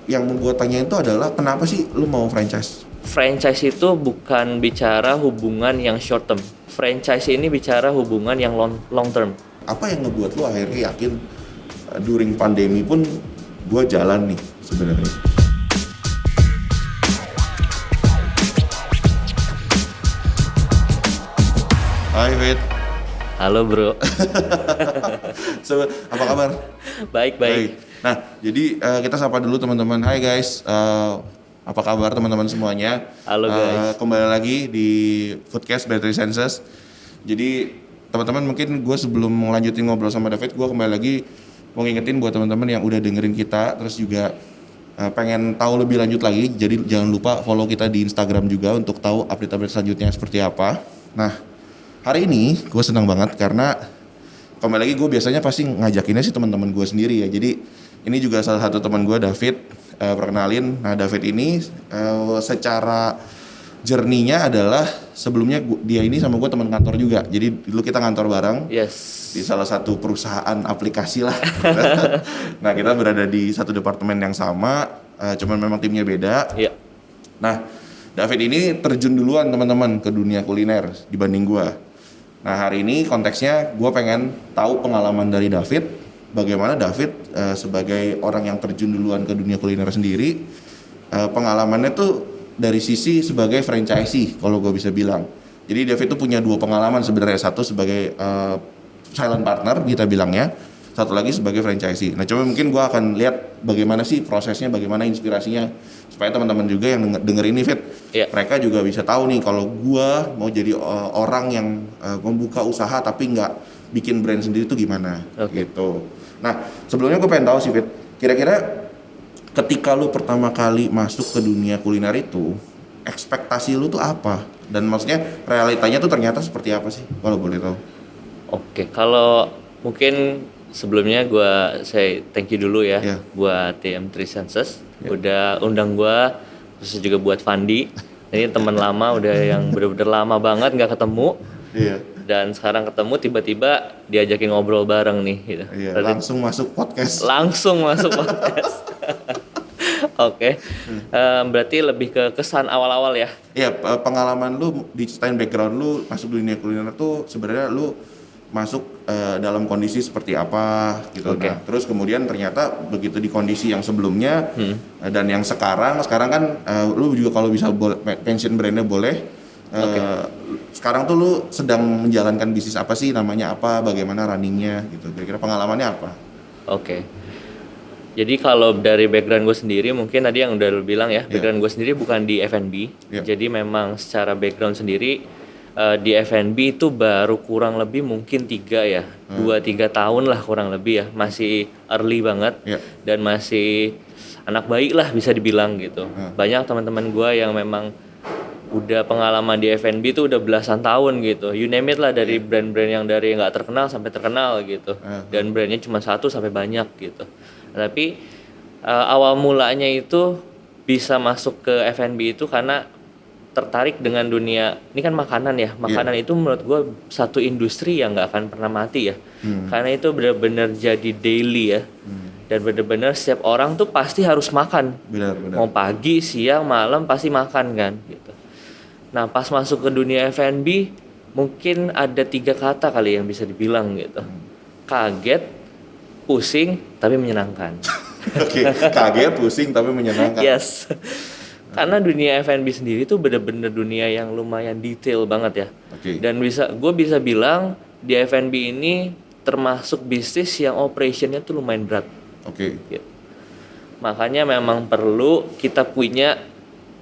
Yang mau gue tanya itu adalah kenapa sih lu mau franchise? Franchise itu bukan bicara hubungan yang short term. Franchise ini bicara hubungan yang long term. Apa yang ngebuat lu akhirnya yakin during pandemi pun gue jalan nih sebenarnya? Hai Fit. Halo bro. Apa kabar? Baik. Nah, jadi kita sapa dulu teman-teman. Hai guys, apa kabar teman-teman semuanya? Halo guys. Kembali lagi di Foodcast Battery Senses. Jadi teman-teman mungkin gue sebelum melanjutin ngobrol sama David, gue kembali lagi mau ngingetin buat teman-teman yang udah dengerin kita, terus juga pengen tahu lebih lanjut lagi. Jadi jangan lupa follow kita di Instagram juga untuk tahu update-update selanjutnya seperti apa. Nah, hari ini gue senang banget karena kembali lagi gue biasanya pasti ngajakinnya sih teman-teman gue sendiri ya. Jadi ini juga salah satu teman gue, David, perkenalin. Nah, David ini secara journey-nya adalah sebelumnya dia ini sama gue teman kantor juga. Jadi dulu kita kantor bareng. Yes. Di salah satu perusahaan aplikasi lah. Nah, kita berada di satu departemen yang sama, cuman memang timnya beda. Iya. Nah, David ini terjun duluan teman-teman ke dunia kuliner dibanding gue. Nah, hari ini konteksnya gue pengen tahu pengalaman dari David, bagaimana David sebagai orang yang terjun duluan ke dunia kuliner sendiri, pengalamannya tuh dari sisi sebagai franchisee kalau gue bisa bilang. Jadi David tuh punya dua pengalaman sebenarnya, satu sebagai silent partner kita bilangnya, satu lagi sebagai franchisee. Nah, coba mungkin gue akan lihat bagaimana sih prosesnya, bagaimana inspirasinya, supaya teman-teman juga yang denger ini Fit, mereka juga bisa tahu nih kalau gue mau jadi orang yang membuka usaha tapi nggak bikin brand sendiri tuh gimana, gitu. Nah, sebelumnya gue pengen tahu sih Fit, kira-kira ketika lu pertama kali masuk ke dunia kuliner itu, ekspektasi lu tuh apa? Dan maksudnya realitanya tuh ternyata seperti apa sih, kalau boleh tahu? Oke, kalau mungkin sebelumnya gue say thank you dulu ya buat TM3 Senses udah undang gue, terus juga buat Fandi. Ini teman lama udah yang bener-bener lama banget nggak ketemu. Iya. Dan sekarang ketemu tiba-tiba diajakin ngobrol bareng nih gitu. Iya, langsung masuk podcast. Oke. Berarti lebih ke kesan awal-awal ya. Iya, pengalaman lu diceritain background lu masuk dunia kuliner tuh sebenarnya lu masuk dalam kondisi seperti apa gitu. Nah, terus kemudian ternyata begitu di kondisi yang sebelumnya dan yang sekarang kan lu juga kalau bisa pension brandnya boleh. Sekarang tuh lu sedang menjalankan bisnis apa sih, namanya apa, bagaimana runningnya gitu, kira-kira pengalamannya apa? Oke. Jadi kalau dari background gue sendiri, mungkin tadi yang udah lu bilang ya, background gue sendiri bukan di F&B. Jadi memang secara background sendiri di F&B itu baru kurang lebih mungkin 2-3 tahun lah kurang lebih ya, masih early banget dan masih anak bayi lah bisa dibilang gitu. Banyak teman-teman gue yang memang udah pengalaman di F&B tuh udah belasan tahun gitu, you name it lah, dari brand-brand yang dari nggak terkenal sampai terkenal gitu, dan brandnya cuma satu sampai banyak gitu. Tapi awal mulanya itu bisa masuk ke F&B itu karena tertarik dengan dunia ini kan makanan ya. Makanan itu menurut gue satu industri yang nggak akan pernah mati ya. Karena itu benar-benar jadi daily ya. Dan benar-benar setiap orang tuh pasti harus makan. Benar. Mau pagi, siang, malam pasti makan kan gitu. Nah, pas masuk ke dunia F&B mungkin ada 3 kata kali yang bisa dibilang gitu. Kaget, pusing, tapi menyenangkan. Oke, kaget, pusing, tapi menyenangkan. Yes. Karena dunia F&B sendiri tuh bener-bener dunia yang lumayan detail banget ya. Dan gue bisa bilang di F&B ini termasuk bisnis yang operationnya tuh lumayan berat. Gitu. Makanya memang perlu kita punya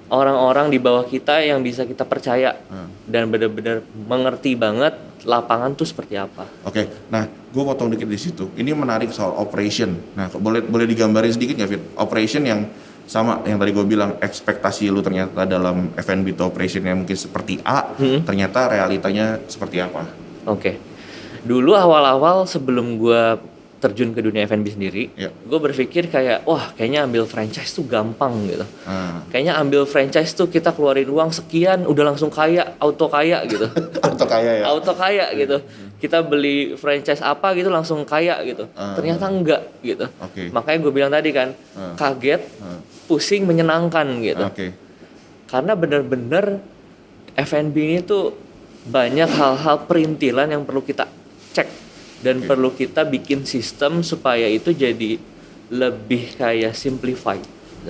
orang-orang di bawah kita yang bisa kita percaya dan benar-benar mengerti banget lapangan tuh seperti apa. Nah, gue potong dikit di situ. Ini menarik soal operation. Nah, boleh digambarin sedikit nggak, Fit? Operation yang sama yang tadi gue bilang, ekspektasi lu ternyata dalam F&B itu operationnya mungkin seperti A, ternyata realitanya seperti apa? Dulu awal-awal sebelum gue terjun ke dunia F&B sendiri, gue berpikir kayak, wah kayaknya ambil franchise tuh gampang gitu. Kayaknya ambil franchise tuh kita keluarin uang sekian, udah langsung kaya, auto kaya gitu. Auto kaya gitu. Kita beli franchise apa gitu langsung kaya gitu. Ternyata enggak gitu. Makanya gue bilang tadi kan, kaget, pusing, menyenangkan gitu. Oke. Karena benar-benar F&B ini tuh banyak hal-hal perintilan yang perlu kita cek dan perlu kita bikin sistem supaya itu jadi lebih kayak simplified.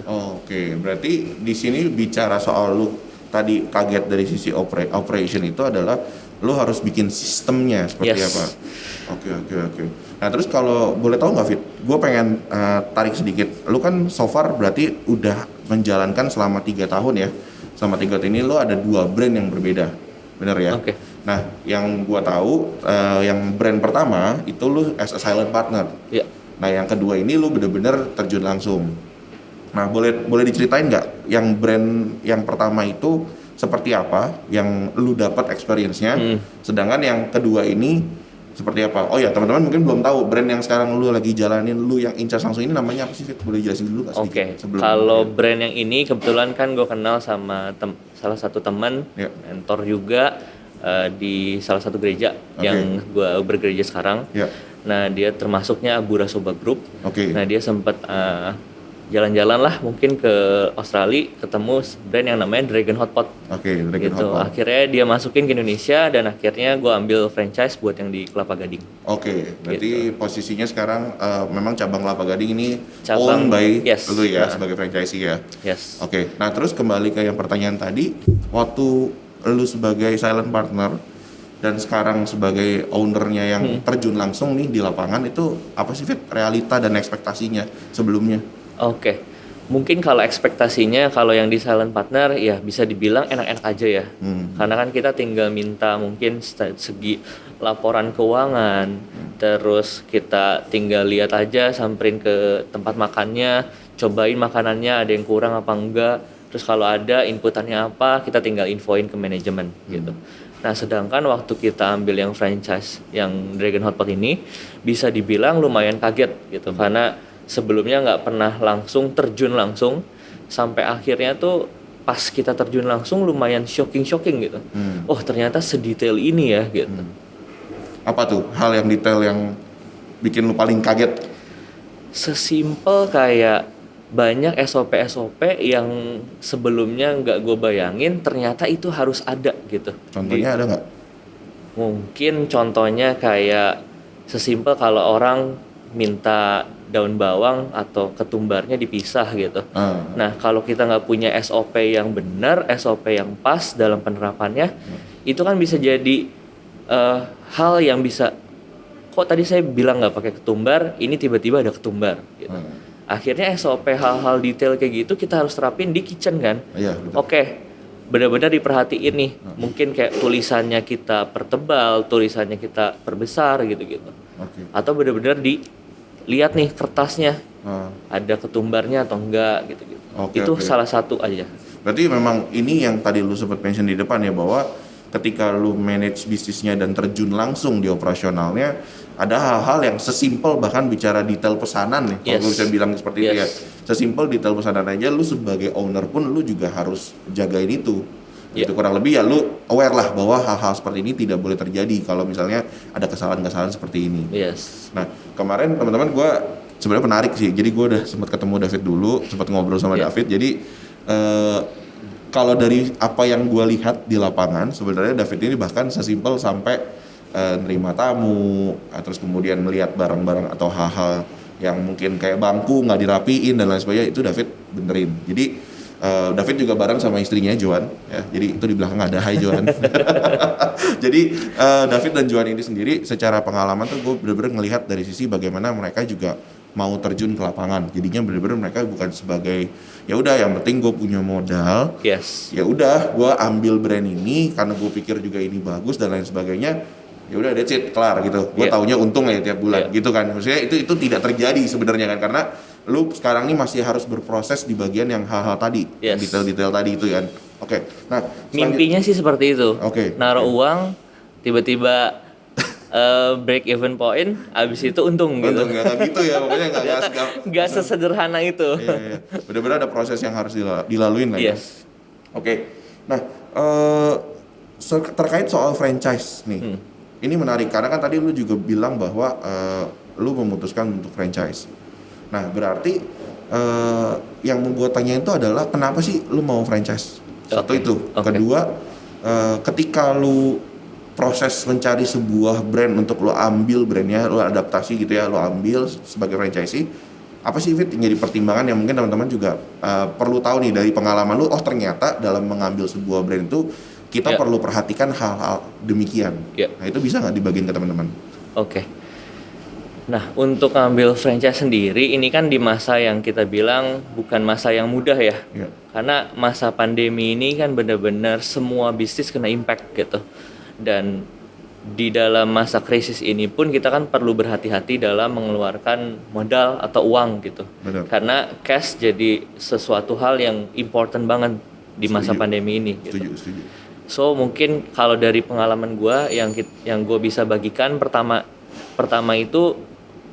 Oke, berarti di sini bicara soal lu tadi kaget dari sisi operation itu adalah lu harus bikin sistemnya seperti apa. Oke. Nah terus kalau boleh tahu nggak Fit, gue pengen tarik sedikit. Lu kan so far berarti udah menjalankan selama 3 tahun ya. Selama 3 tahun ini lu ada 2 brand yang berbeda, bener ya? Oke. Nah yang gue tahu yang brand pertama itu lu as a silent partner. Iya. Nah yang kedua ini lu bener-bener terjun langsung. Nah, boleh diceritain nggak yang brand yang pertama itu seperti apa, yang lu dapat experience-nya, sedangkan yang kedua ini seperti apa? Oh ya, teman-teman mungkin belum tahu brand yang sekarang lu lagi jalanin, lu yang in charge langsung ini namanya apa sih, Fit? Boleh jelasin dulu nggak sedikit? Oke. Kalau brand yang ini kebetulan kan gue kenal sama salah satu teman, mentor juga di salah satu gereja yang gue bergereja sekarang. Nah, dia termasuknya Abura Soba Group. Nah, dia sempat jalan-jalan lah mungkin ke Australia, ketemu brand yang namanya Dragon Hot Pot. Dragon gitu. Hot Pot. Akhirnya dia masukin ke Indonesia dan akhirnya gue ambil franchise buat yang di Kelapa Gading. Berarti posisinya sekarang memang cabang Kelapa Gading ini owned by lu ya sebagai franchisee ya. Yes. Nah terus kembali ke yang pertanyaan tadi, waktu lu sebagai silent partner dan sekarang sebagai ownernya yang terjun langsung nih di lapangan, itu apa sih Fit realita dan ekspektasinya sebelumnya? Oke. Mungkin kalau ekspektasinya kalau yang di silent partner ya bisa dibilang enak-enak aja ya. Karena kan kita tinggal minta mungkin segi laporan keuangan, terus kita tinggal lihat aja, samperin ke tempat makannya, cobain makanannya ada yang kurang apa enggak, terus kalau ada inputannya apa kita tinggal infoin ke manajemen gitu. Nah sedangkan waktu kita ambil yang franchise yang Dragon Hot Pot ini bisa dibilang lumayan kaget gitu, karena sebelumnya nggak pernah langsung terjun langsung, sampai akhirnya tuh pas kita terjun langsung lumayan shocking gitu. Oh ternyata sedetail ini ya gitu. Apa tuh hal yang detail yang bikin lu paling kaget? Sesimpel kayak banyak SOP yang sebelumnya nggak gue bayangin ternyata itu harus ada gitu. Contohnya ada nggak? Mungkin contohnya kayak sesimpel kalau orang minta daun bawang atau ketumbarnya dipisah gitu. Nah kalau kita nggak punya SOP yang benar, SOP yang pas dalam penerapannya, itu kan bisa jadi hal yang bisa, kok tadi saya bilang nggak pakai ketumbar, ini tiba-tiba ada ketumbar gitu. Akhirnya SOP hal-hal detail kayak gitu kita harus terapin di kitchen kan. Oke, benar-benar diperhatiin nih. Mungkin kayak tulisannya kita pertebal, tulisannya kita perbesar gitu-gitu. Atau benar-benar lihat nih kertasnya ada ketumbarnya atau enggak gitu-gitu. Itu salah satu aja. Berarti memang ini yang tadi lu sempat mention di depan ya, bahwa ketika lu manage bisnisnya dan terjun langsung di operasionalnya, ada hal-hal yang sesimpel bahkan bicara detail pesanan nih, kalau gue bisa bilang seperti itu ya. Sesimpel detail pesanan aja lu sebagai owner pun lu juga harus jagain itu. Itu kurang lebih ya lu aware lah bahwa hal-hal seperti ini tidak boleh terjadi kalau misalnya ada kesalahan-kesalahan seperti ini. Nah kemarin teman-teman gue sebenarnya menarik sih, jadi gue udah sempat ketemu David dulu, sempat ngobrol sama David. Jadi kalau dari apa yang gue lihat di lapangan, sebenarnya David ini bahkan sesimpel sampai nerima tamu, terus kemudian melihat barang-barang atau hal-hal yang mungkin kayak bangku nggak dirapiin dan lain sebagainya, itu David benerin. Jadi David juga bareng sama istrinya Joan ya, jadi itu di belakang ada, hai Joan. Jadi David dan Joan ini sendiri secara pengalaman tuh gue bener-bener ngelihat dari sisi bagaimana mereka juga mau terjun ke lapangan. Jadinya bener-bener mereka bukan sebagai ya udah yang penting gue punya modal, ya udah gue ambil brand ini karena gue pikir juga ini bagus dan lain sebagainya, ya udah that's it, kelar gitu. Gue taunya untung ya tiap bulan gitu kan. Maksudnya itu tidak terjadi sebenarnya kan, karena lu sekarang ini masih harus berproses di bagian yang hal-hal tadi, detail-detail tadi itu kan. Nah mimpinya sih seperti itu. Naruh uang, tiba-tiba break even point, abis itu untung gitu. Nggak gitu ya, pokoknya nggak sesederhana itu. Benar-benar ada proses yang harus dilaluin lah ya. Nah terkait soal franchise nih, ini menarik karena kan tadi lu juga bilang bahwa lu memutuskan untuk franchise. Nah berarti yang mau gue tanyain itu adalah kenapa sih lu mau franchise? Satu itu. Kedua, ketika lu proses mencari sebuah brand untuk lo ambil brandnya, lo adaptasi gitu ya, lo ambil sebagai franchisee, apa sih Fit yang jadi pertimbangan yang mungkin teman-teman juga perlu tahu nih dari pengalaman lo, oh ternyata dalam mengambil sebuah brand itu kita perlu perhatikan hal-hal demikian. Nah itu bisa nggak dibagiin ke teman-teman? Nah untuk ambil franchise sendiri ini kan di masa yang kita bilang bukan masa yang mudah ya. Karena masa pandemi ini kan benar-benar semua bisnis kena impact gitu. Dan di dalam masa krisis ini pun kita kan perlu berhati-hati dalam mengeluarkan modal atau uang gitu. Benar. Karena cash jadi sesuatu hal yang important banget di masa pandemi ini gitu. Setuju. So mungkin kalau dari pengalaman gue yang gue bisa bagikan pertama itu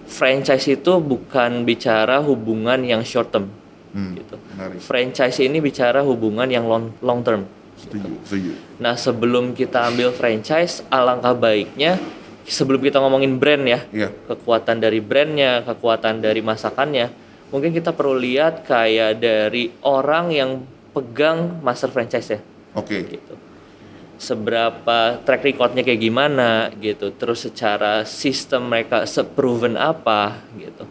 franchise itu bukan bicara hubungan yang short term gitu. Menarik. Franchise ini bicara hubungan yang long term. Setuju. Nah sebelum kita ambil franchise, alangkah baiknya sebelum kita ngomongin brand ya, kekuatan dari brandnya, kekuatan dari masakannya, mungkin kita perlu lihat kayak dari orang yang pegang master franchise ya. Gitu. Seberapa track recordnya kayak gimana gitu, terus secara sistem mereka proven apa gitu.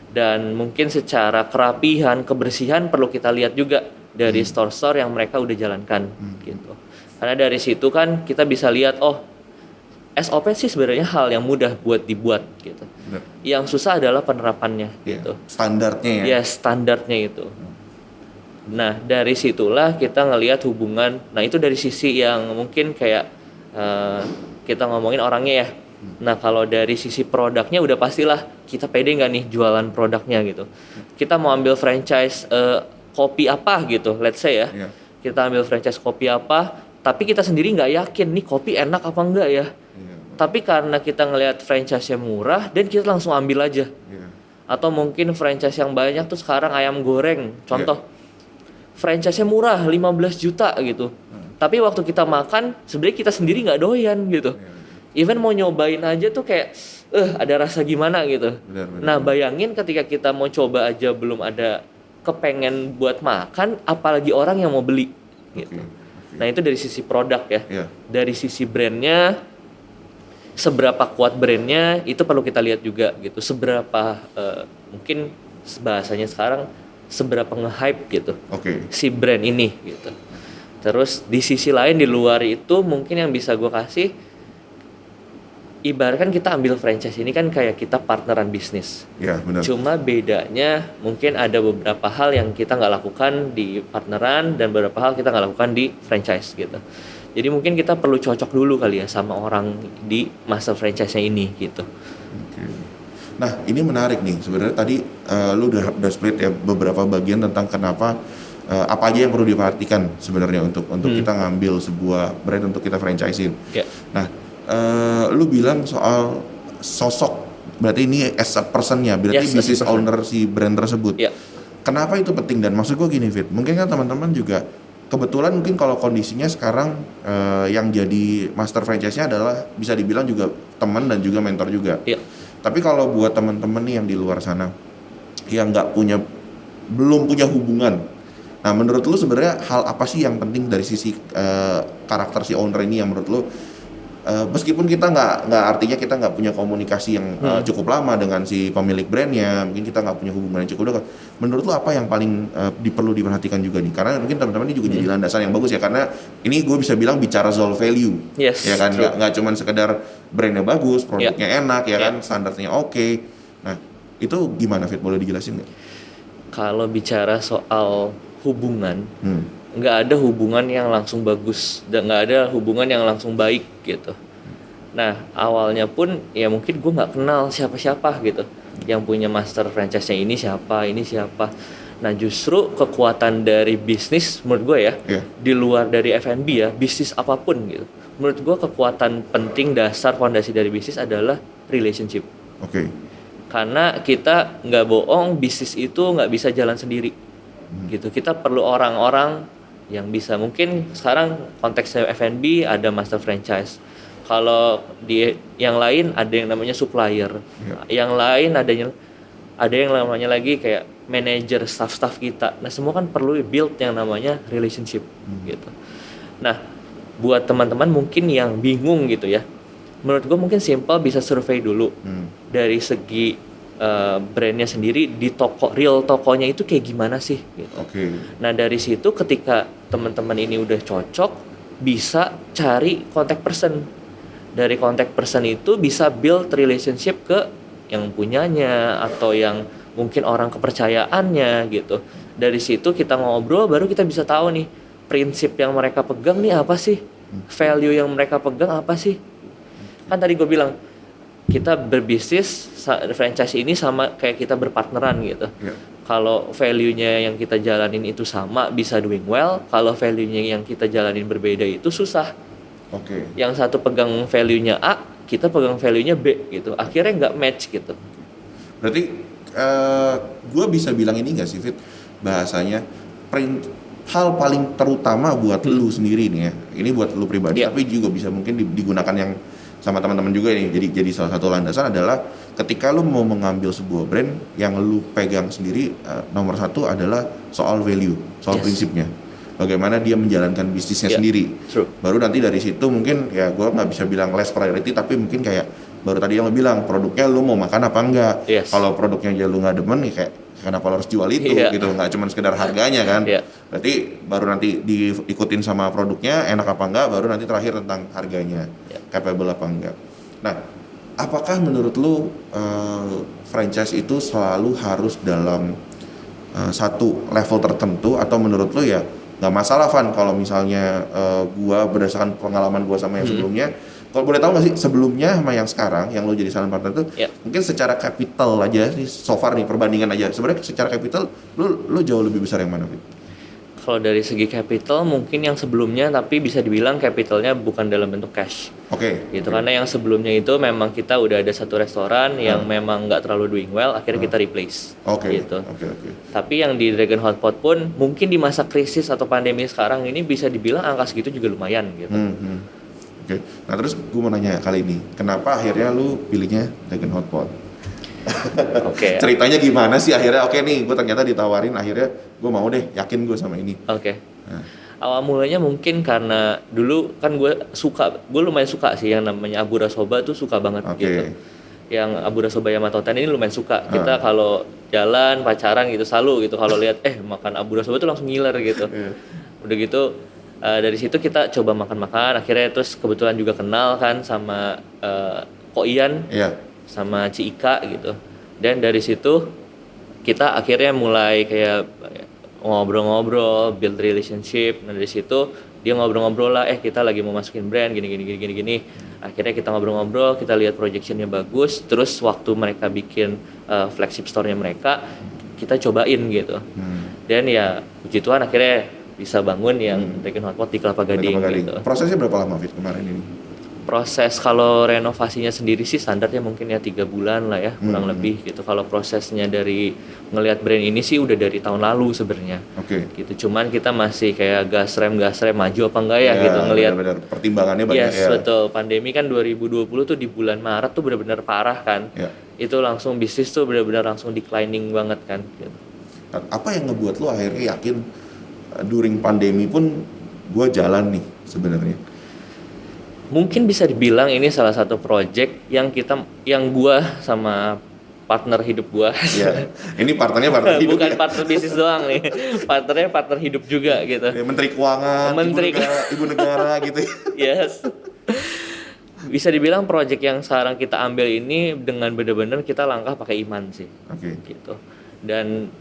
Dan mungkin secara kerapihan, kebersihan perlu kita lihat juga dari store-store yang mereka udah jalankan gitu. Karena dari situ kan kita bisa lihat SOP sih sebenarnya hal yang mudah buat dibuat gitu. Yang susah adalah penerapannya gitu. Standarnya ya. Ya, standarnya itu. Nah, dari situlah kita ngelihat hubungan. Nah, itu dari sisi yang mungkin kayak kita ngomongin orangnya ya. Nah, kalau dari sisi produknya udah pastilah kita pede nggak nih jualan produknya gitu. Kita mau ambil franchise kopi apa gitu, let's say ya. Kita ambil franchise kopi apa, tapi kita sendiri nggak yakin nih kopi enak apa enggak ya. Tapi karena kita ngelihat franchise-nya murah dan kita langsung ambil aja. Atau mungkin franchise yang banyak tuh sekarang ayam goreng, contoh. Franchise-nya murah 15 juta gitu. Tapi waktu kita makan sebenarnya kita sendiri nggak doyan gitu. Even mau nyobain aja tuh kayak ada rasa gimana gitu. Nah bayangin ketika kita mau coba aja belum ada kepengen buat makan, apalagi orang yang mau beli gitu. Nah itu dari sisi produk ya. Dari sisi brandnya, seberapa kuat brandnya itu perlu kita lihat juga gitu. Seberapa mungkin bahasanya sekarang seberapa nge-hype gitu si brand ini gitu. Terus di sisi lain di luar itu mungkin yang bisa gue kasih, ibaratkan kita ambil franchise ini kan kayak kita partneran bisnis. Benar. Cuma bedanya mungkin ada beberapa hal yang kita nggak lakukan di partneran dan beberapa hal kita nggak lakukan di franchise gitu. Jadi mungkin kita perlu cocok dulu kali ya sama orang di master franchise-nya ini gitu. Nah ini menarik nih sebenarnya tadi lu udah split ya beberapa bagian tentang kenapa apa aja yang perlu diperhatikan sebenarnya untuk kita ngambil sebuah brand untuk kita franchisein. Nah lu bilang soal sosok, berarti ini as a person-nya, berarti business owner si brand tersebut. Kenapa itu penting dan maksud gue gini Fit, mungkin kan teman-teman juga kebetulan mungkin kalau kondisinya sekarang yang jadi master franchise-nya adalah bisa dibilang juga teman dan juga mentor juga. Tapi kalau buat teman-teman nih yang di luar sana yang belum punya hubungan, nah menurut lu sebenarnya hal apa sih yang penting dari sisi karakter si owner ini yang menurut lu meskipun kita nggak artinya kita nggak punya komunikasi yang cukup lama dengan si pemilik brandnya, mungkin kita nggak punya hubungan yang cukup dekat. Menurut lu apa yang paling perlu diperhatikan juga nih? Karena mungkin teman-teman ini juga jadi landasan yang bagus ya, karena ini gue bisa bilang bicara soal value, ya kan, nggak cuma sekedar brandnya bagus, produknya enak, ya kan, standarnya oke. Nah itu gimana Fit? Boleh dijelasin nggak? Kalau bicara soal hubungan, nggak ada hubungan yang langsung bagus dan nggak ada hubungan yang langsung baik gitu. Nah awalnya pun ya mungkin gue nggak kenal siapa-siapa gitu yang punya master franchise-nya ini siapa. Nah justru kekuatan dari bisnis menurut gue ya, di luar dari F&B ya, bisnis apapun gitu, menurut gue kekuatan penting dasar fondasi dari bisnis adalah relationship. Karena kita nggak bohong, bisnis itu nggak bisa jalan sendiri gitu. Kita perlu orang-orang yang bisa, mungkin sekarang konteksnya F&B ada master franchise. Kalau di yang lain ada yang namanya supplier, yang lain ada yang namanya lagi kayak manajer, staff-staff kita. Nah, semua kan perlu build yang namanya relationship gitu. Nah, buat teman-teman mungkin yang bingung gitu ya, menurut gue mungkin simple bisa survei dulu dari segi brandnya sendiri di toko, real tokonya itu kayak gimana sih gitu. Nah, dari situ ketika teman-teman ini udah cocok, bisa cari contact person. Dari contact person itu bisa build relationship ke yang punyanya atau yang mungkin orang kepercayaannya gitu. Dari situ kita ngobrol, baru kita bisa tahu nih prinsip yang mereka pegang nih apa sih, value yang mereka pegang apa sih. Kan tadi gue bilang kita berbisnis franchise ini sama kayak kita berpartneran gitu. Kalau value-nya yang kita jalanin itu sama, bisa doing well. Kalau value-nya yang kita jalanin berbeda itu susah. Yang satu pegang value-nya A, kita pegang value-nya B gitu. Akhirnya nggak match gitu. Berarti gue bisa bilang ini nggak sih Fit, bahasanya hal paling terutama buat lu sendiri nih ya, ini buat lu pribadi, tapi juga bisa mungkin digunakan yang sama teman-teman juga nih, jadi salah satu landasan adalah ketika lu mau mengambil sebuah brand yang lu pegang sendiri, nomor satu adalah soal value, soal prinsipnya, bagaimana dia menjalankan bisnisnya sendiri. Baru nanti dari situ mungkin ya gue nggak bisa bilang less priority, tapi mungkin kayak baru tadi yang lo bilang produknya lu mau makan apa enggak. Kalau produknya aja lu nggak demen nih, kayak kenapa lo harus jual itu gitu, nggak cuma sekedar harganya kan. Berarti baru nanti diikutin sama produknya enak apa enggak, baru nanti terakhir tentang harganya capable apa enggak. Nah, apakah menurut lu franchise itu selalu harus dalam satu level tertentu, atau menurut lu ya nggak masalah Van kalau misalnya gua berdasarkan pengalaman gua sama yang sebelumnya, kalau boleh tahu nggak sih sebelumnya sama yang sekarang yang lo jadi silent partner itu mungkin secara capital aja nih, so far nih perbandingan aja, sebenarnya secara capital lo jauh lebih besar yang mana Fit? Kalau dari segi capital mungkin yang sebelumnya, tapi bisa dibilang capitalnya bukan dalam bentuk cash. Gitu. Karena yang sebelumnya itu memang kita udah ada satu restoran yang memang nggak terlalu doing well, akhirnya kita replace. Gitu. Tapi yang di Dragon Hotpot pun mungkin di masa krisis atau pandemi sekarang ini bisa dibilang angka segitu juga lumayan gitu. Nah terus gue mau nanya kali ini, kenapa akhirnya lu pilihnya Dragon Hotpot? Ceritanya gimana sih akhirnya? Nih gue ternyata ditawarin, akhirnya gue mau deh, yakin gue sama ini. Awal mulanya mungkin karena dulu kan gue lumayan suka sih yang namanya Abura Soba tuh, suka banget gitu. Yang Abura Soba Yamato Ten ini lumayan suka. Kita kalau jalan pacaran gitu selalu gitu, kalau lihat makan Abura Soba tuh langsung ngiler gitu. Udah gitu dari situ kita coba makan-makan, akhirnya terus kebetulan juga kenal kan sama Ko Ian sama Ci Ika gitu. Dan dari situ kita akhirnya mulai kayak ngobrol-ngobrol, build relationship. Nah dari situ dia ngobrol-ngobrol lah, kita lagi mau masukin brand gini. Akhirnya kita ngobrol-ngobrol, kita lihat projectionnya bagus. Terus waktu mereka bikin flagship store-nya mereka, kita cobain gitu. Dan ya puji Tuhan akhirnya bisa bangun yang Dragon Hotpot di Kelapa Gading gitu. Prosesnya berapa lama Fit kemarin ini? Proses kalau renovasinya sendiri sih standarnya mungkin ya 3 bulan lah ya, kurang lebih gitu. Kalau prosesnya dari ngelihat brand ini sih udah dari tahun lalu sebenarnya. Gitu. Cuman kita masih kayak gas rem maju apa enggak ya gitu, ngelihat pertimbangannya banyak ya. Betul. Pandemi kan 2020 tuh di bulan Maret tuh benar-benar parah kan. Itu langsung bisnis tuh benar-benar langsung declining banget kan gitu. Apa yang ngebuat lu akhirnya yakin during pandemi pun gue jalan nih sebenarnya? Mungkin bisa dibilang ini salah satu project yang gue sama partner hidup gue. Ini partnernya partner hidup. Bukan partner bisnis doang nih, partnernya partner hidup juga gitu. Menteri Keuangan, ibu negara gitu. Yes. Bisa dibilang project yang sekarang kita ambil ini dengan benar-benar kita langkah pakai iman sih. Gitu. Dan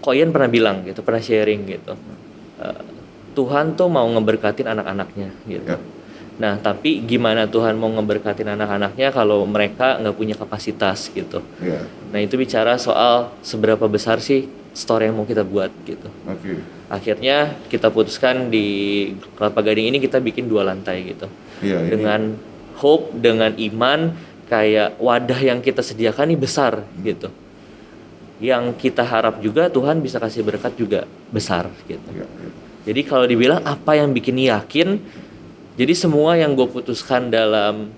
Koyen pernah bilang gitu, pernah sharing gitu. Tuhan tuh mau ngeberkatin anak-anaknya gitu. Nah, tapi gimana Tuhan mau ngeberkatin anak-anaknya kalau mereka nggak punya kapasitas gitu. Nah, itu bicara soal seberapa besar sih store yang mau kita buat gitu. Akhirnya kita putuskan di Kelapa Gading ini kita bikin 2 lantai gitu. Dengan hope, dengan iman, kayak wadah yang kita sediakan ini besar gitu. Yang kita harap juga Tuhan bisa kasih berkat juga besar gitu. Jadi kalau dibilang apa yang bikin yakin, jadi semua yang gue putuskan dalam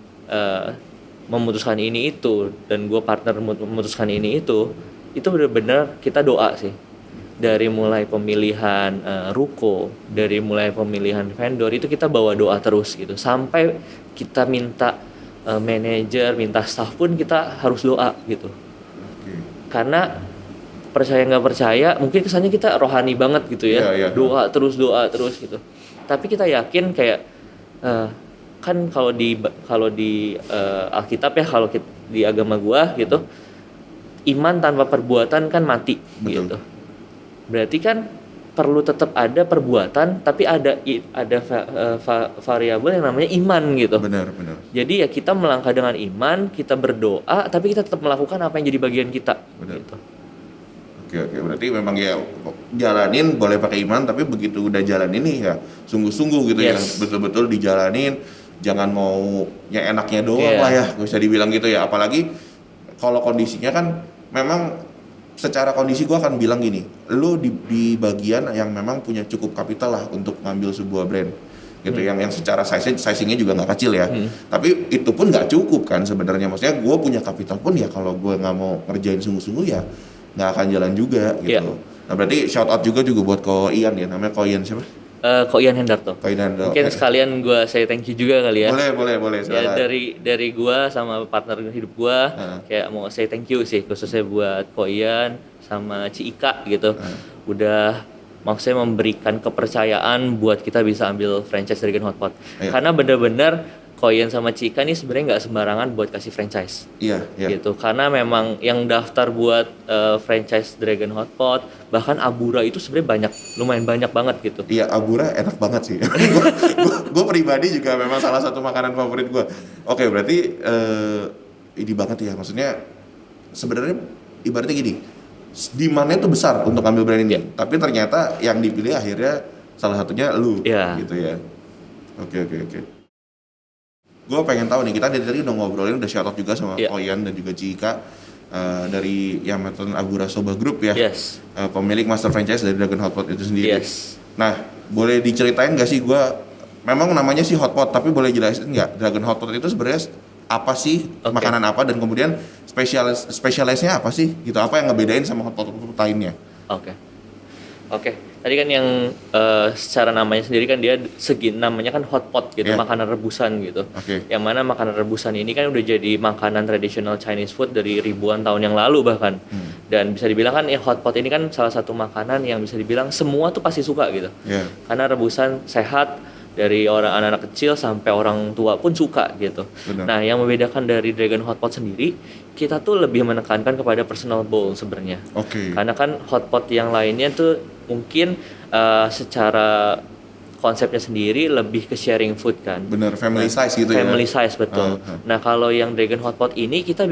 memutuskan ini itu, dan gue partner memutuskan ini itu, itu benar-benar kita doa sih. Dari mulai pemilihan ruko, dari mulai pemilihan vendor itu kita bawa doa terus gitu. Sampai kita minta manajer, minta staff pun kita harus doa gitu. Karena percaya nggak percaya, mungkin kesannya kita rohani banget gitu ya. Doa terus gitu. Tapi kita yakin kayak kan kalau di Alkitab ya, kalau di agama gua gitu, iman tanpa perbuatan kan mati. Betul. Gitu. Berarti kan perlu tetap ada perbuatan, tapi ada variabel yang namanya iman gitu. Benar. Jadi ya kita melangkah dengan iman, kita berdoa, tapi kita tetap melakukan apa yang jadi bagian kita. Benar. Gitu. Oke, berarti memang ya jalanin boleh pakai iman, tapi begitu udah jalan ini ya sungguh-sungguh gitu. Yes. Ya, betul-betul dijalanin, jangan mau ya enaknya doang lah ya, bisa dibilang gitu ya. Apalagi kalau kondisinya kan memang secara kondisi gue akan bilang gini, lu di bagian yang memang punya cukup kapital lah untuk ngambil sebuah brand gitu, yang secara sizingnya juga nggak kecil ya, tapi itu pun nggak cukup kan sebenarnya. Maksudnya gue punya kapital pun ya kalau gue nggak mau ngerjain sungguh-sungguh ya nggak akan jalan juga gitu. Nah berarti shout out juga buat Ko Ian ya, namanya Ko Ian siapa? Ko Ian Hendarto. Mungkin sekalian gue say thank you juga kali ya. Boleh. Ya, dari gue sama partner hidup gue, kayak mau say thank you sih khususnya buat Ko Ian sama Ci Ika gitu. Udah maksudnya memberikan kepercayaan buat kita bisa ambil franchise Dragon Hot Pot. Karena bener-bener Ko Ian sama Ci Ika nih sebenarnya nggak sembarangan buat kasih franchise. Iya. Gitu. Karena memang yang daftar buat franchise Dragon Hot Pot, bahkan Abura itu sebenarnya lumayan banyak banget gitu. Iya, Abura enak banget sih. Gue pribadi juga memang salah satu makanan favorit gue. Oke, berarti ini banget ya. Maksudnya sebenarnya ibaratnya gini, demand-nya tuh besar untuk ambil brand ini. Tapi ternyata yang dipilih akhirnya salah satunya lu gitu ya. Oke. Gue pengen tahu nih, kita dari tadi udah ngobrolin, udah shout out juga sama Koyan dan juga Cika dari Yamaton Abura Soba Group ya. Yes. Pemilik master franchise dari Dragon Hot Pot itu sendiri. Yes. Nah, boleh diceritain nggak sih, gue memang namanya sih hot pot, tapi boleh jelasin nggak Dragon Hot Pot itu sebenarnya apa sih, makanan apa, dan kemudian spesialisnya apa sih gitu, apa yang ngebedain sama hot pot lainnya? Oke. Tadi kan yang secara namanya sendiri kan dia namanya kan hot pot gitu, makanan rebusan gitu. Yang mana makanan rebusan ini kan udah jadi makanan tradisional Chinese food dari ribuan tahun yang lalu bahkan. Dan bisa dibilang kan hot pot ini kan salah satu makanan yang bisa dibilang semua tuh pasti suka gitu. Karena rebusan sehat, dari orang anak-anak kecil sampai orang tua pun suka gitu. Benar. Nah, yang membedakan dari Dragon Hot Pot sendiri, kita tuh lebih menekankan kepada personal bowl sebenarnya. Karena kan hot pot yang lainnya tuh mungkin secara konsepnya sendiri lebih ke sharing food kan. Bener, family size gitu family size, betul. Nah, kalau yang Dragon Hot Pot ini kita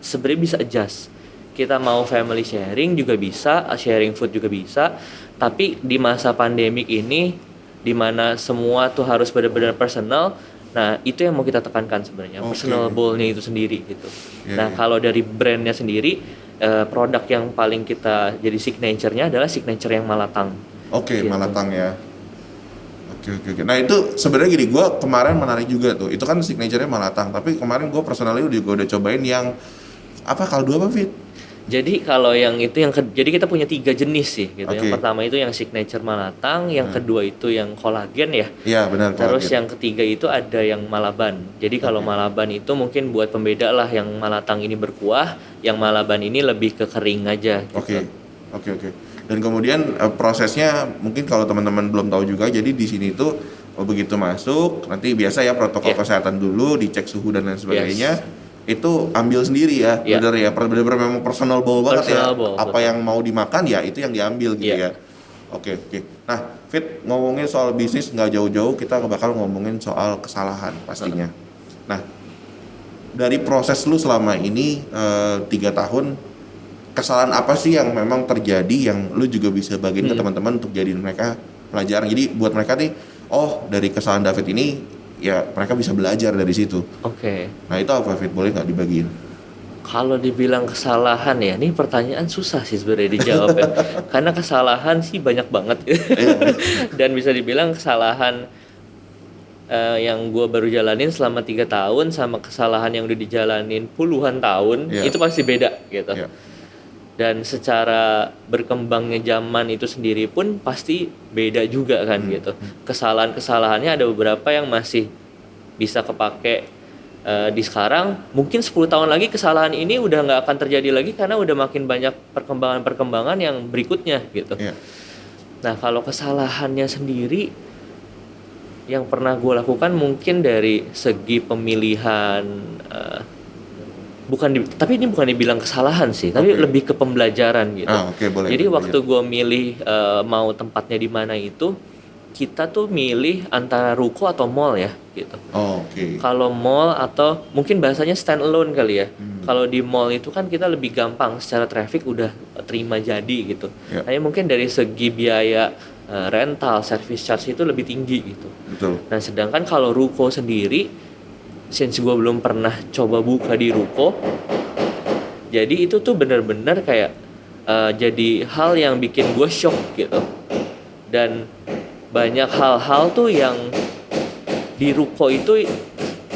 sebenarnya bisa adjust. Kita mau family sharing juga bisa, sharing food juga bisa. Tapi di masa pandemik ini, di mana semua tuh harus benar-benar personal, nah itu yang mau kita tekankan sebenarnya, personal bowl-nya itu sendiri gitu. Kalau dari brandnya sendiri, produk yang paling kita jadi signature-nya adalah signature yang Malatang. Gitu. Malatang ya. Oke. Nah itu sebenarnya gini, gue kemarin menarik juga tuh, itu kan signature-nya Malatang, tapi kemarin gue personally udah cobain yang kaldu apa, Fit? Jadi kalau yang itu jadi kita punya 3 jenis sih gitu. Yang pertama itu yang signature Malatang, yang kedua itu yang kolagen ya. Iya, benar. Terus yang ketiga itu ada yang Malaban. Jadi kalau Malaban itu mungkin buat pembeda lah, yang Malatang ini berkuah, yang Malaban ini lebih ke kering aja gitu. Oke. Dan kemudian prosesnya mungkin kalau teman-teman belum tahu juga, jadi di sini tuh begitu masuk nanti biasa ya protokol kesehatan dulu, dicek suhu dan lain sebagainya. Itu ambil sendiri ya, bener-bener memang personal bowl banget ya. Apa yang mau dimakan ya itu yang diambil gitu ya. Oke. Nah, Fit, ngomongin soal bisnis nggak jauh-jauh, kita bakal ngomongin soal kesalahan pastinya. Nah, dari proses lu selama ini 3 tahun, kesalahan apa sih yang memang terjadi yang lu juga bisa bagiin ke teman-teman untuk jadiin mereka pelajaran. Jadi buat mereka nih, dari kesalahan David ini ya mereka bisa belajar dari situ. Nah itu apa, Fit? Boleh nggak dibagiin? Kalau dibilang kesalahan ya, ini pertanyaan susah sih sebenarnya dijawab ya. Karena kesalahan sih banyak banget. Dan bisa dibilang kesalahan yang gue baru jalanin selama 3 tahun sama kesalahan yang udah dijalanin puluhan tahun, itu pasti beda gitu. Dan secara berkembangnya zaman itu sendiri pun pasti beda juga kan gitu. Kesalahan-kesalahannya ada beberapa yang masih bisa kepake di sekarang. Mungkin 10 tahun lagi kesalahan ini udah nggak akan terjadi lagi karena udah makin banyak perkembangan-perkembangan yang berikutnya gitu. Iya. Nah kalau kesalahannya sendiri yang pernah gue lakukan mungkin dari segi pemilihan tapi ini bukan dibilang kesalahan sih, tapi lebih ke pembelajaran gitu. Boleh. Jadi waktu gue milih mau tempatnya di mana itu, kita tuh milih antara ruko atau mall ya gitu. Kalau mall atau mungkin bahasanya stand alone kali ya. Kalau di mall itu kan kita lebih gampang secara traffic udah terima jadi gitu. Hanya mungkin dari segi biaya rental, service charge itu lebih tinggi gitu. Betul. Nah sedangkan kalau ruko sendiri, since gue belum pernah coba buka di ruko, jadi itu tuh benar-benar kayak jadi hal yang bikin gue shock gitu. Dan banyak hal-hal tuh yang di ruko itu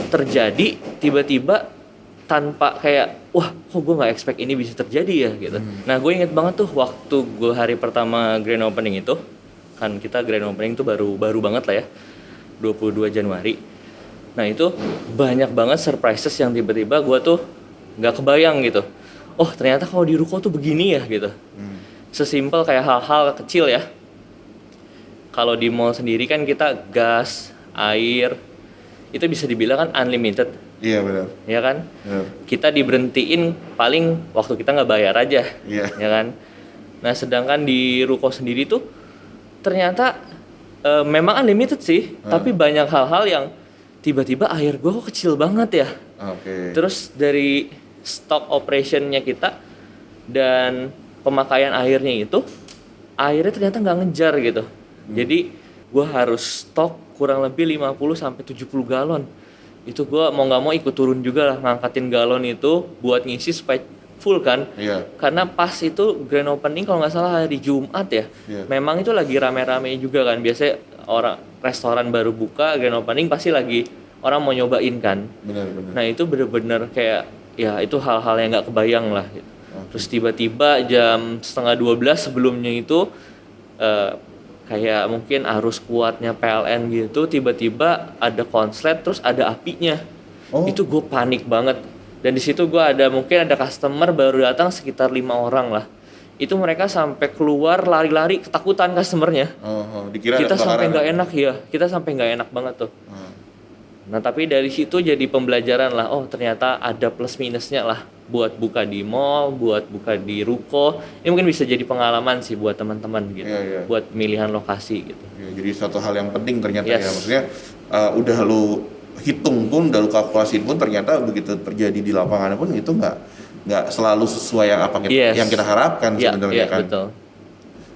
terjadi tiba-tiba tanpa kayak wah kok gue nggak expect ini bisa terjadi ya gitu. Nah gue inget banget tuh waktu gue hari pertama grand opening itu, kan kita grand opening tuh baru banget lah ya, 22 Januari. Nah itu banyak banget surprises yang tiba-tiba gue tuh nggak kebayang gitu. Oh ternyata kalau di ruko tuh begini ya gitu. Sesimpel kayak hal-hal kecil ya. Kalau di mall sendiri kan kita gas, air, itu bisa dibilang kan unlimited. Iya benar. Ya kan? Benar. Kita diberhentiin paling waktu kita nggak bayar aja. Iya. Ya kan? Nah sedangkan di ruko sendiri tuh ternyata memang unlimited sih. Tapi banyak hal-hal yang tiba-tiba air gue kok kecil banget ya. Terus dari stock operationnya kita dan pemakaian airnya itu, airnya ternyata nggak ngejar gitu. Jadi gue harus stok kurang lebih 50-70 galon. Itu gue mau nggak mau ikut turun juga lah, ngangkatin galon itu buat ngisi supaya full kan. Karena pas itu grand opening kalau nggak salah hari Jumat ya. Memang itu lagi rame-rame juga kan. Biasanya orang restoran baru buka grand opening pasti lagi orang mau nyobain kan. Benar. Nah itu bener-bener kayak ya itu hal-hal yang nggak kebayang lah gitu. Terus tiba-tiba jam 11:30 sebelumnya itu kayak mungkin arus kuatnya PLN gitu, tiba-tiba ada konslet terus ada apinya. Itu gue panik banget. Dan di situ gue mungkin ada customer baru datang sekitar 5 orang lah. Itu mereka sampai keluar lari-lari ketakutan customernya. Dikira kita sampai nggak enak ya, kita sampai nggak enak banget tuh. Nah tapi dari situ jadi pembelajaran lah, oh ternyata ada plus minusnya lah buat buka di mall, buat buka di ruko. Ini mungkin bisa jadi pengalaman sih buat teman-teman gitu, buat pemilihan lokasi gitu. Jadi suatu hal yang penting ternyata ya, maksudnya udah lu hitung pun, udah lu kalkulasi pun ternyata begitu terjadi di lapangan pun itu nggak selalu sesuai yang apa yang kita harapkan sebenarnya kan. Betul.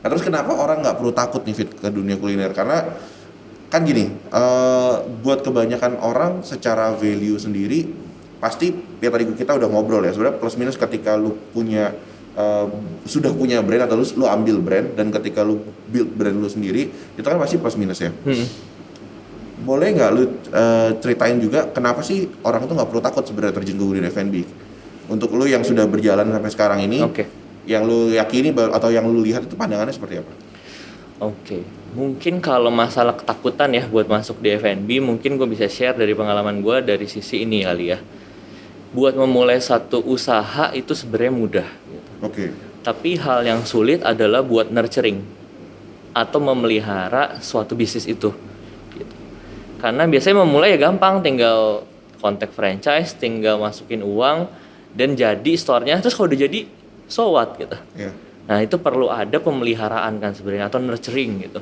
Nah terus kenapa orang nggak perlu takut nih Fit ke dunia kuliner? Karena kan gini, buat kebanyakan orang secara value sendiri pasti ya tadi kita udah ngobrol ya, sebenarnya plus minus ketika lu punya sudah punya brand atau lu ambil brand, dan ketika lu build brand lu sendiri itu kan pasti plus minus ya. Boleh nggak lu ceritain juga kenapa sih orang itu nggak perlu takut sebenarnya terjun ke dunia F&B? Untuk lu yang sudah berjalan sampai sekarang ini, yang lu yakini atau yang lu lihat itu pandangannya seperti apa? Mungkin kalau masalah ketakutan ya buat masuk di F&B, mungkin gue bisa share dari pengalaman gue dari sisi ini kali ya. Buat memulai satu usaha itu sebenarnya mudah gitu. Tapi hal yang sulit adalah buat nurturing atau memelihara suatu bisnis itu gitu. Karena biasanya memulai ya gampang, tinggal kontak franchise, tinggal masukin uang dan jadi store-nya. Terus kalau udah jadi so what gitu. Nah itu perlu ada pemeliharaan kan sebenarnya, atau nurturing gitu.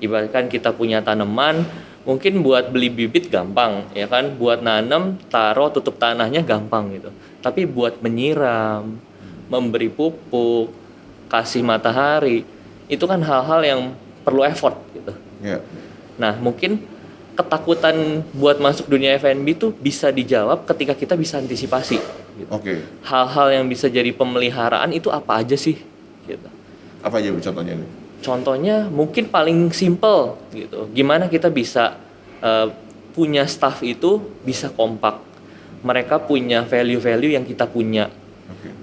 Ibaratkan kita punya tanaman, mungkin buat beli bibit gampang ya kan, buat nanam, taruh, tutup tanahnya gampang gitu. Tapi buat menyiram, memberi pupuk, kasih matahari, itu kan hal-hal yang perlu effort gitu. Nah mungkin ketakutan buat masuk dunia F&B tuh bisa dijawab ketika kita bisa antisipasi gitu. Hal-hal yang bisa jadi pemeliharaan itu apa aja sih? Gitu. Apa aja contohnya nih? Contohnya mungkin paling simple gitu. Gimana kita bisa punya staff itu bisa kompak. Mereka punya value-value yang kita punya.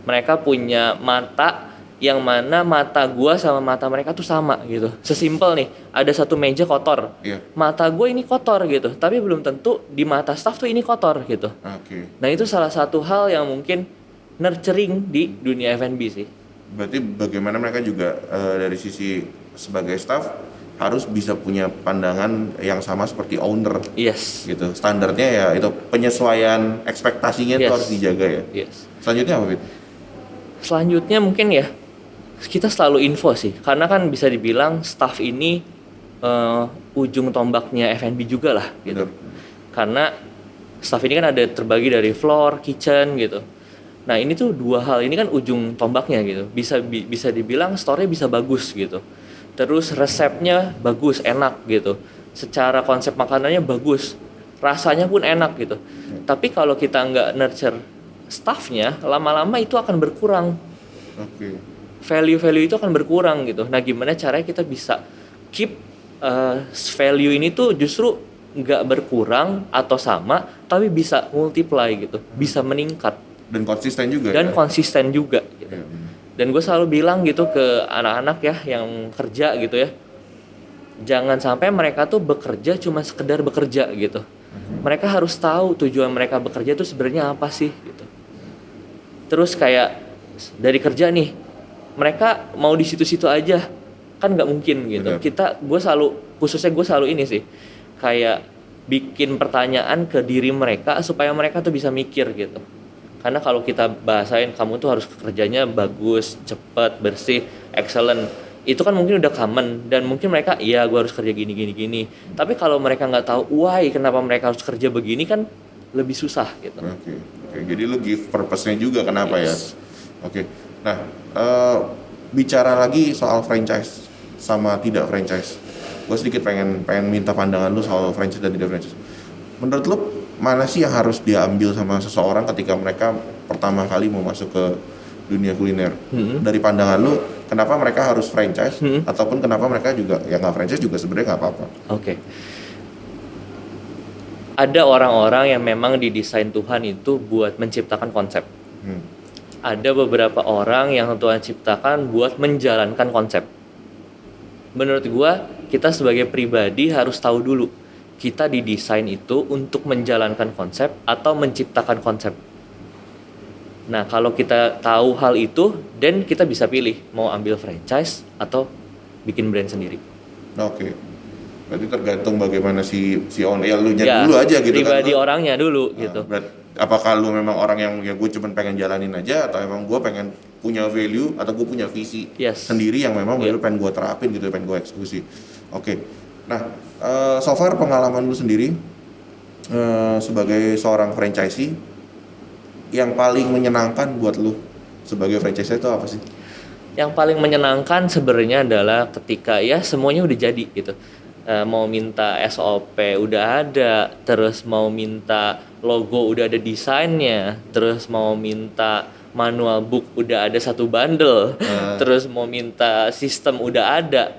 Mereka punya mata yang mana mata gua sama mata mereka tuh sama gitu. Sesimpel nih, ada satu meja kotor. Iya. Mata gua ini kotor gitu, tapi belum tentu di mata staff tuh ini kotor gitu. Oke. Nah, itu salah satu hal yang mungkin nurturing di dunia F&B sih. Berarti bagaimana mereka juga dari sisi sebagai staff harus bisa punya pandangan yang sama seperti owner. Yes. Gitu. Standarnya ya itu penyesuaian ekspektasinya itu harus dijaga ya. Yes. Selanjutnya apa, Fit? Selanjutnya mungkin ya kita selalu info sih, karena kan bisa dibilang staff ini ujung tombaknya F&B juga lah gitu. Karena staff ini kan ada terbagi dari floor, kitchen gitu. Nah, ini tuh dua hal ini kan ujung tombaknya gitu. Bisa dibilang store-nya bisa bagus gitu. Terus resepnya bagus, enak gitu. Secara konsep makanannya bagus, rasanya pun enak gitu. Tapi kalau kita nggak nurture staffnya, lama-lama itu akan berkurang. Oke. Value-value itu akan berkurang gitu. Nah, gimana caranya kita bisa keep value ini tuh justru nggak berkurang atau sama, tapi bisa multiply gitu, bisa meningkat. Dan konsisten juga. Dan konsisten juga. Gitu. Ya. Dan gue selalu bilang gitu ke anak-anak ya yang kerja gitu ya, jangan sampai mereka tuh bekerja cuma sekedar bekerja gitu. Mereka harus tahu tujuan mereka bekerja tuh sebenarnya apa sih gitu. Terus kayak dari kerja nih, mereka mau di situ-situ aja kan nggak mungkin gitu. Benar. Khususnya gue selalu ini sih, kayak bikin pertanyaan ke diri mereka supaya mereka tuh bisa mikir gitu. Karena kalau kita bahasain kamu tuh harus kerjanya bagus, cepat, bersih, excellent, itu kan mungkin udah common dan mungkin mereka iya gue harus kerja gini. Tapi kalau mereka nggak tahu why kenapa mereka harus kerja begini kan lebih susah gitu. Oke. Jadi lu give purpose-nya juga kenapa ya? Oke. Nah, bicara lagi soal franchise sama tidak franchise. Gue sedikit pengen minta pandangan lu soal franchise dan tidak franchise. Menurut lu mana sih yang harus diambil sama seseorang ketika mereka pertama kali mau masuk ke dunia kuliner? Dari pandangan lu, kenapa mereka harus franchise? Ataupun kenapa mereka juga ya nggak franchise juga sebenarnya nggak apa-apa? Oke. Ada orang-orang yang memang didesain Tuhan itu buat menciptakan konsep. Ada beberapa orang yang Tuhan ciptakan buat menjalankan konsep. Menurut gua, kita sebagai pribadi harus tahu dulu kita didesain itu untuk menjalankan konsep atau menciptakan konsep. Nah, kalau kita tahu hal itu, dan kita bisa pilih mau ambil franchise atau bikin brand sendiri. Oke. Berarti tergantung bagaimana si owner ya, lu dulu aja gitu pribadi kan. Orangnya dulu gitu. Apakah lu memang orang yang ya gue cuma pengen jalanin aja, atau emang gue pengen punya value atau gue punya visi sendiri yang memang pengen gue terapin gitu, pengen gue eksekusi. Oke. Nah, so far pengalaman lu sendiri sebagai seorang franchisee yang paling menyenangkan buat lu sebagai franchisee itu apa sih? Yang paling menyenangkan sebenarnya adalah ketika ya semuanya udah jadi gitu. Mau minta SOP udah ada, terus mau minta logo udah ada desainnya, terus mau minta manual book udah ada satu bundle, terus mau minta sistem udah ada.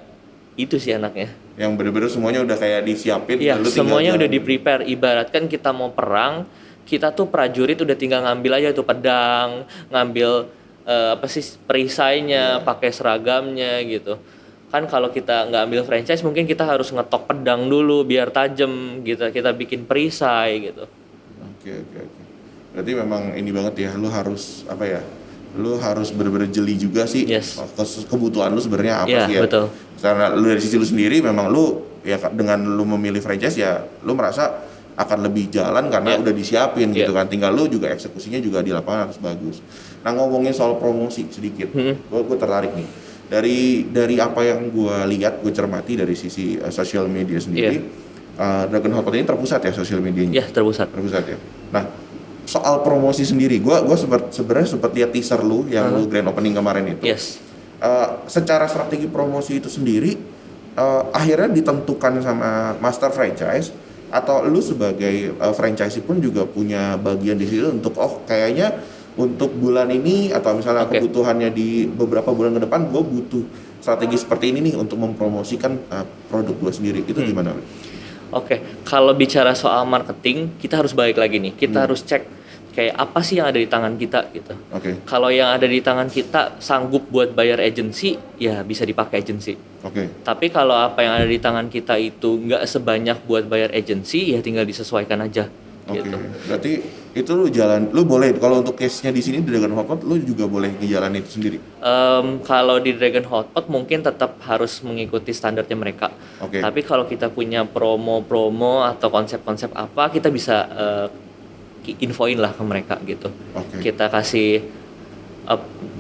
Itu sih enaknya. Yang bener-bener semuanya udah kayak disiapin. Iya, semuanya udah di-prepare. Ibaratkan kita mau perang, kita tuh prajurit udah tinggal ngambil aja tuh pedang, ngambil perisainya, pakai seragamnya gitu. Kan kalau kita nggak ambil franchise mungkin kita harus ngetok pedang dulu biar tajam gitu, kita bikin perisai gitu. Oke. Berarti memang ini banget ya, lu harus apa ya? Lu harus bener-bener jeli juga sih kebutuhan lu sebenarnya apa sih ya. Betul. Karena lu dari sisi lu sendiri memang lu ya dengan lu memilih franchise ya lu merasa akan lebih jalan karena udah disiapin gitu kan. Tinggal lu juga eksekusinya juga di lapangan harus bagus. Nah, ngomongin soal promosi sedikit. Gue tertarik nih. Dari apa yang gue lihat, gue cermati dari sisi sosial media sendiri. Dragon Hotel ini terpusat ya sosial medianya? Iya, terpusat ya. Nah, soal promosi sendiri, gue sebenarnya sempat lihat teaser lu yang lu grand opening kemarin itu. Secara strategi promosi itu sendiri, akhirnya ditentukan sama master franchise atau lu sebagai franchisee pun juga punya bagian di situ untuk kayaknya untuk bulan ini atau misalnya kebutuhannya di beberapa bulan ke depan gue butuh strategi seperti ini nih untuk mempromosikan produk gue sendiri. Itu gimana? Kalau bicara soal marketing, kita harus balik lagi nih. Kita harus cek kayak apa sih yang ada di tangan kita gitu. Oke. Kalau yang ada di tangan kita sanggup buat bayar agensi, ya bisa dipakai agensi. Oke. Tapi kalau apa yang ada di tangan kita itu nggak sebanyak buat bayar agensi, ya tinggal disesuaikan aja. Oke. Gitu. Berarti itu lu boleh kalau untuk case-nya di sini di Dragon Hotpot lu juga boleh ngejalanin itu sendiri. Kalau di Dragon Hotpot mungkin tetap harus mengikuti standarnya mereka. Oke. Tapi kalau kita punya promo-promo atau konsep-konsep apa, kita bisa infoin lah ke mereka gitu. Oke. Kita kasih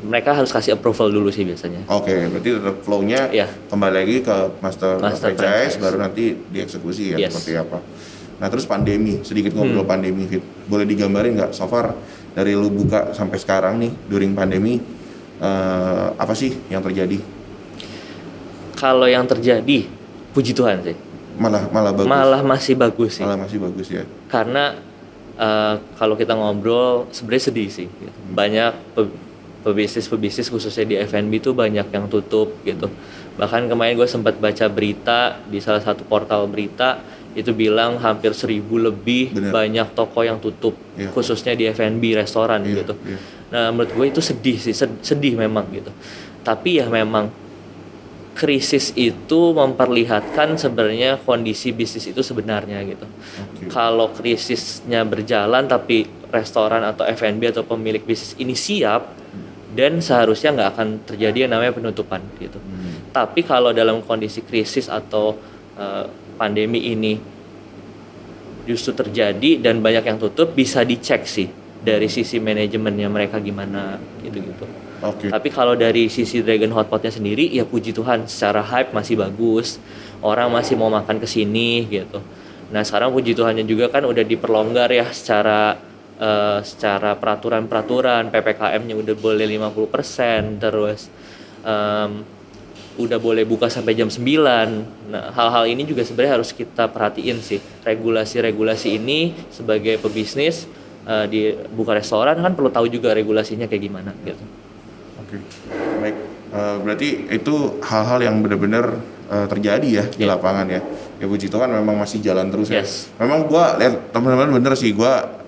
mereka harus kasih approval dulu sih biasanya. Oke, berarti tetap flow-nya Iya. kembali lagi ke master franchise, franchise. baru nanti dieksekusi ya Yes. seperti apa. Nah terus pandemi, sedikit ngobrol pandemi Fit. Boleh digambarin nggak so far dari lu buka sampai sekarang nih during pandemi apa sih yang terjadi? Kalau yang terjadi, puji Tuhan sih. Malah bagus. Malah masih bagus sih. Malah masih bagus ya. Karena kalau kita ngobrol sebenarnya sedih sih. Gitu. Banyak pebisnis khususnya di F&B tuh banyak yang tutup gitu. Bahkan kemarin gue sempat baca berita di salah satu portal berita itu bilang hampir 1.000 lebih banyak toko yang tutup, khususnya di F&B restoran gitu. Nah menurut gue itu sedih sih, sedih memang gitu. Tapi ya memang krisis itu memperlihatkan sebenarnya kondisi bisnis itu sebenarnya gitu. Kalau krisisnya berjalan tapi restoran atau F&B atau pemilik bisnis ini siap, dan seharusnya nggak akan terjadi yang namanya penutupan gitu. Tapi kalau dalam kondisi krisis atau pandemi ini justru terjadi dan banyak yang tutup, bisa dicek sih dari sisi manajemennya mereka gimana gitu-gitu. Tapi kalau dari sisi Dragon Hotpotnya sendiri, ya puji Tuhan secara hype masih bagus, orang masih mau makan kesini gitu. Nah sekarang puji Tuhannya juga kan udah diperlonggar ya secara peraturan PPKM-nya udah boleh 50%, terus udah boleh buka sampai jam 9. Nah, hal-hal ini juga sebenarnya harus kita perhatiin sih. Regulasi-regulasi ini sebagai pebisnis di buka restoran kan perlu tahu juga regulasinya kayak gimana gitu. Oke. Baik. Berarti itu hal-hal yang benar-benar terjadi ya di lapangan ya. Ya puji Tuhan memang masih jalan terus ya. Memang gua lihat teman-teman bener sih,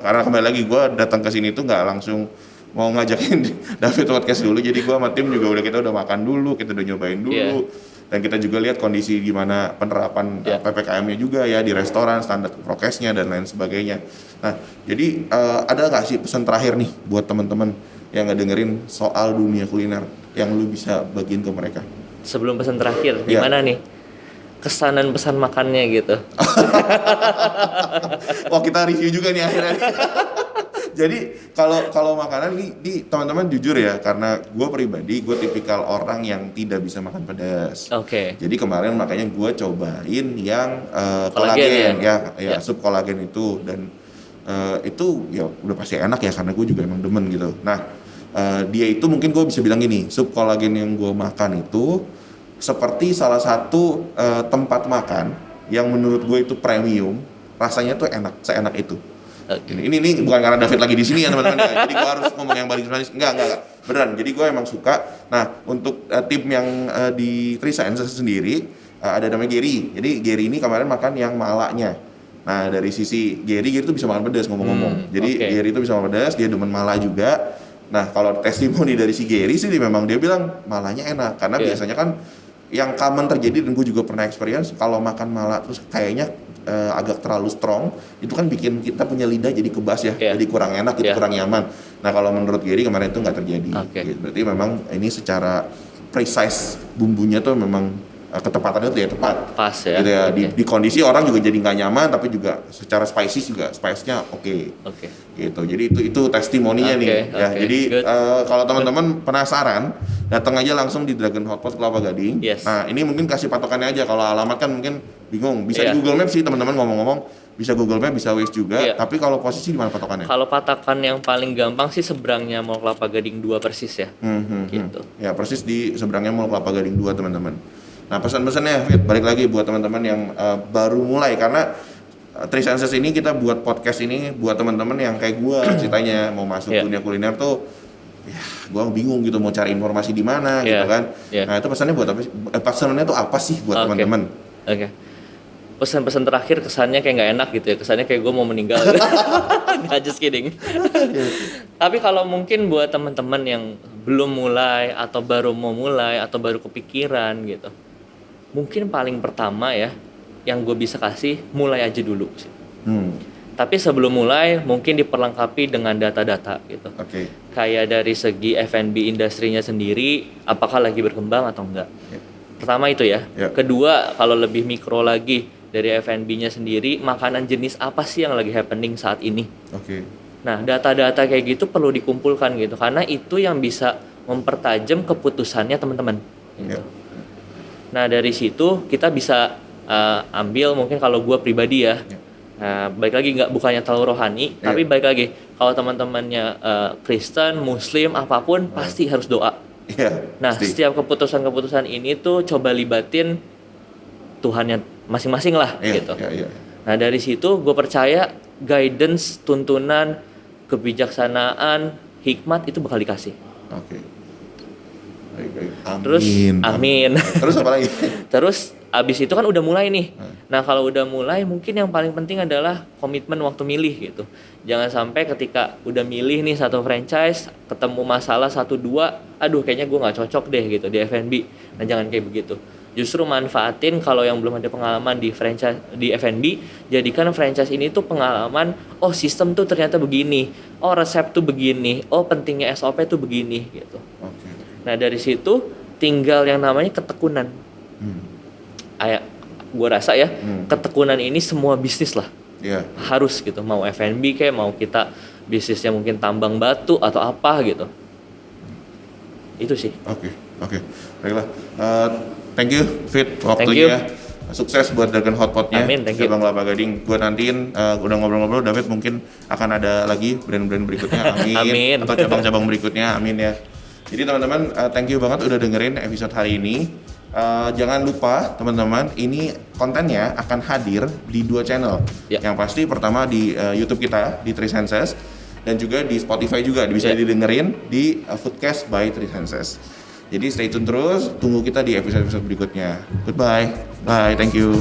karena kembali lagi gua datang ke sini tuh nggak langsung mau ngajakin David podcast dulu, jadi gua sama tim juga kita udah makan dulu, kita udah nyobain dulu, dan kita juga lihat kondisi gimana penerapan PPKM-nya juga ya di restoran, standar prokesnya dan lain sebagainya. Nah jadi ada nggak sih pesan terakhir nih buat teman-teman yang ngedengerin soal dunia kuliner yang lu bisa bagiin ke mereka? Sebelum pesan terakhir, gimana nih kesan dan pesan makannya gitu? Wah kita review juga nih akhirnya. Jadi kalau makanan ini teman-teman jujur ya, karena gue pribadi gue tipikal orang yang tidak bisa makan pedas. Jadi kemarin makanya gue cobain yang kolagen ya sup kolagen itu, dan itu ya udah pasti enak ya karena gue juga emang demen gitu. Nah dia itu mungkin gue bisa bilang gini, sup kolagen yang gue makan itu seperti salah satu tempat makan yang menurut gue itu premium, rasanya tuh seenak itu. Ini bukan karena David lagi di sini ya teman-teman ya. Jadi gue harus ngomong yang paling manis. Enggak. Beneran. Jadi gue emang suka. Nah, untuk tim yang di Three Senses sendiri ada namanya Gary. Jadi Gary ini kemarin makan yang malanya. Nah, dari sisi Gary itu bisa makan pedas ngomong-ngomong. Jadi Gary itu bisa makan pedas, dia demen mala juga. Nah, kalau testimoni dari si Gary sih memang dia bilang malanya enak, karena biasanya kan yang common terjadi, dan gue juga pernah experience kalau makan mala terus kayaknya agak terlalu strong, itu kan bikin kita punya lidah jadi kebas ya, jadi kurang enak, jadi kurang nyaman. Nah kalau menurut Gary kemarin itu nggak terjadi, gitu. Berarti memang ini secara precise bumbunya tuh memang ketepatannya tuh ya tepat. Pas ya. Gitu ya. Di kondisi orang juga jadi nggak nyaman, tapi juga secara spicy juga spice-nya oke. Gitu. Jadi itu testimoninya nih. Ya. Jadi kalau teman-teman penasaran, datang aja langsung di Dragon Hotpot Kelapa Gading. Nah ini mungkin kasih patokannya aja. Kalau alamat kan mungkin bingung. Bisa di Google Maps sih teman-teman, ngomong-ngomong. Bisa Google Maps, bisa Waze juga. Tapi kalau posisi di mana patokannya? Kalau patokan yang paling gampang sih seberangnya Mall Kelapa Gading 2 persis ya. Gitu. Ya persis di seberangnya Mall Kelapa Gading 2 teman-teman. Nah pesan-pesannya Fit, balik lagi buat teman-teman yang baru mulai, karena Three Senses ini kita buat podcast ini buat teman-teman yang kayak gue ceritanya mau masuk dunia kuliner tuh, ya gue bingung gitu mau cari informasi di mana gitu kan. Nah itu pesannya buat apa? Pesannya tuh apa sih buat teman-teman? pesan-pesan terakhir kesannya kayak nggak enak gitu ya, kesannya kayak gue mau meninggal. Nggak, just kidding. Tapi kalau mungkin buat teman-teman yang belum mulai atau baru mau mulai atau baru kepikiran gitu, mungkin paling pertama ya yang gue bisa kasih, mulai aja dulu sih. Tapi sebelum mulai mungkin diperlengkapi dengan data-data gitu. Kayak dari segi F&B industrinya sendiri, apakah lagi berkembang atau enggak. Pertama itu ya. Kedua, kalau lebih mikro lagi dari F&B-nya sendiri, makanan jenis apa sih yang lagi happening saat ini. Nah, data-data kayak gitu perlu dikumpulkan gitu, karena itu yang bisa mempertajam keputusannya teman-teman. Gitu. Nah, dari situ kita bisa ambil, mungkin kalau gue pribadi ya, nah, baik lagi bukannya terlalu rohani, tapi baik lagi kalau teman-temannya Kristen, Muslim, apapun pasti harus doa. Nah, setiap keputusan-keputusan ini tuh coba libatin Tuhannya masing-masing lah gitu. Nah, dari situ gue percaya guidance, tuntunan, kebijaksanaan, hikmat itu bakal dikasih. Amin. Terus amin. Terus apa lagi? Terus abis itu kan udah mulai nih. Nah, kalau udah mulai mungkin yang paling penting adalah komitmen waktu milih gitu. Jangan sampai ketika udah milih nih satu franchise, ketemu masalah 1-2, aduh kayaknya gue nggak cocok deh gitu di F&B. Nah, jangan kayak begitu. Justru manfaatin kalau yang belum ada pengalaman di franchise di F&B, jadikan franchise ini tuh pengalaman, oh sistem tuh ternyata begini, oh resep tuh begini, oh pentingnya SOP tuh begini gitu. Nah, dari situ tinggal yang namanya ketekunan. Gue rasa ya, ketekunan ini semua bisnis lah. Harus gitu, mau F&B kayak mau kita bisnisnya mungkin tambang batu atau apa gitu. Itu sih. Oke. Baiklah. Thank you Fit waktunya. Sukses buat Dragon Hotpotnya. Amin, thank you. Bang Laba Gading. Gue nantiin udah ngobrol-ngobrol, David mungkin akan ada lagi brand-brand berikutnya. Amin. Atau cabang-cabang berikutnya. Amin ya. Jadi teman-teman, thank you banget udah dengerin episode hari ini. Jangan lupa teman-teman, ini kontennya akan hadir di 2 channel. Yang pasti pertama di YouTube kita di Three Senses, dan juga di Spotify juga bisa didengerin di Foodcast by Three Senses. Jadi stay tune terus, tunggu kita di episode-episode berikutnya. Goodbye. Bye, thank you.